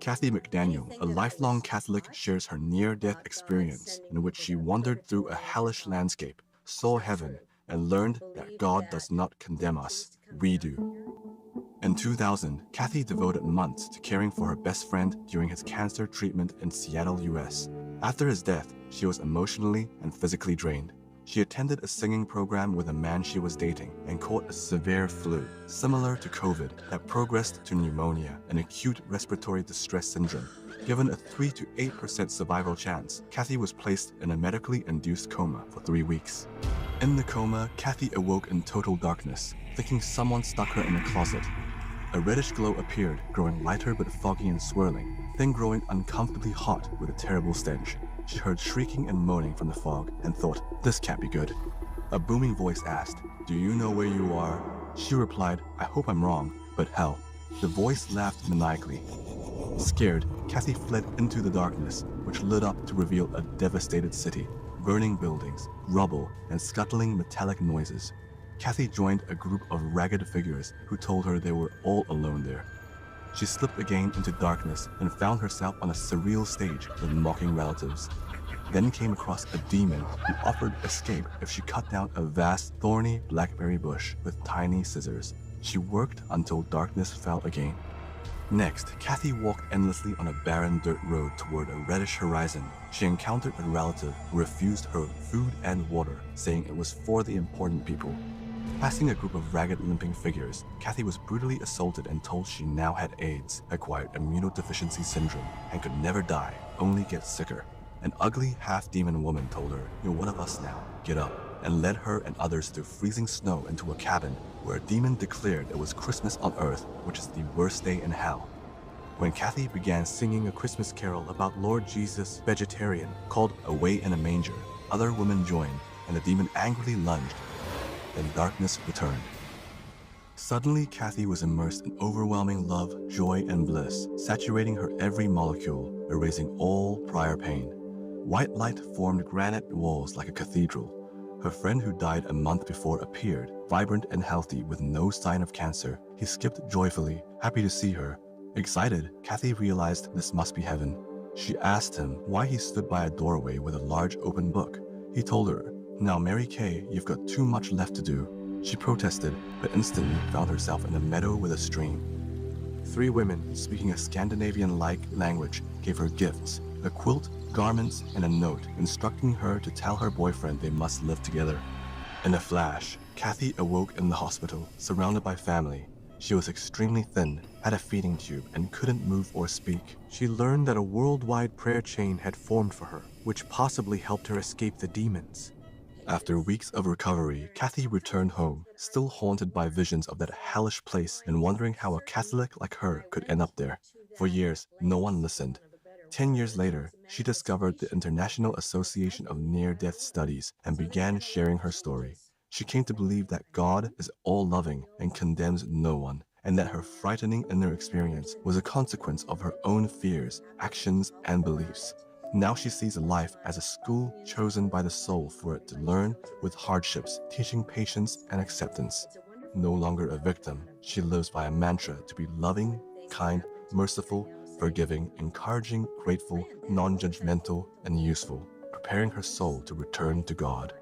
Kathy McDaniel, a lifelong Catholic, shares her near-death experience in which she wandered through a hellish landscape, saw heaven, and learned that God does not condemn us, we do. In 2000, Kathy devoted months to caring for her best friend during his cancer treatment in Seattle, US. After his death, she was emotionally and physically drained. She attended a singing program with a man she was dating and caught a severe flu, similar to COVID, that progressed to pneumonia and acute respiratory distress syndrome. Given a 3 to 8% survival chance, Kathy was placed in a medically induced coma for 3 weeks. In the coma, Kathy awoke in total darkness, thinking someone stuck her in a closet. A reddish glow appeared, growing lighter but foggy and swirling, then growing uncomfortably hot with a terrible stench. She heard shrieking and moaning from the fog and thought, this can't be good. A booming voice asked, do you know where you are? She replied, I hope I'm wrong, but hell. The voice laughed maniacally. Scared, Kathy fled into the darkness, which lit up to reveal a devastated city, burning buildings, rubble, and scuttling metallic noises. Kathy joined a group of ragged figures who told her they were all alone there. She slipped again into darkness and found herself on a surreal stage with mocking relatives. Then came across a demon who offered escape if she cut down a vast, thorny blackberry bush with tiny scissors. She worked until darkness fell again. Next, Kathy walked endlessly on a barren dirt road toward a reddish horizon. She encountered a relative who refused her food and water, saying it was for the important people. Passing a group of ragged, limping figures, Kathy was brutally assaulted and told she now had AIDS, acquired immunodeficiency syndrome, and could never die, only get sicker. An ugly, half-demon woman told her, you're one of us now, get up, and led her and others through freezing snow into a cabin where a demon declared it was Christmas on Earth, which is the worst day in hell. When Kathy began singing a Christmas carol about Lord Jesus, vegetarian, called Away in a Manger, other women joined, and the demon angrily lunged. Then darkness returned. Suddenly, Kathy was immersed in overwhelming love, joy, and bliss, saturating her every molecule, erasing all prior pain. White light formed granite walls like a cathedral. Her friend who died a month before appeared, vibrant and healthy with no sign of cancer. He skipped joyfully, happy to see her. Excited, Kathy realized this must be heaven. She asked him why he stood by a doorway with a large open book. He told her, now Mary Kay, you've got too much left to do. She protested, but instantly found herself in a meadow with a stream. 3 women, speaking a Scandinavian-like language, gave her gifts, a quilt, garments, and a note instructing her to tell her boyfriend they must live together. In a flash, Kathy awoke in the hospital, surrounded by family. She was extremely thin, had a feeding tube, and couldn't move or speak. She learned that a worldwide prayer chain had formed for her, which possibly helped her escape the demons. After weeks of recovery, Kathy returned home, still haunted by visions of that hellish place and wondering how a Catholic like her could end up there. For years, no one listened. 10 years later, she discovered the International Association of Near-Death Studies and began sharing her story. She came to believe that God is all-loving and condemns no one, and that her frightening inner experience was a consequence of her own fears, actions, and beliefs. Now she sees life as a school chosen by the soul for it to learn with hardships, teaching patience and acceptance. No longer a victim, she lives by a mantra to be loving, kind, merciful, forgiving, encouraging, grateful, non-judgmental, and useful, preparing her soul to return to God.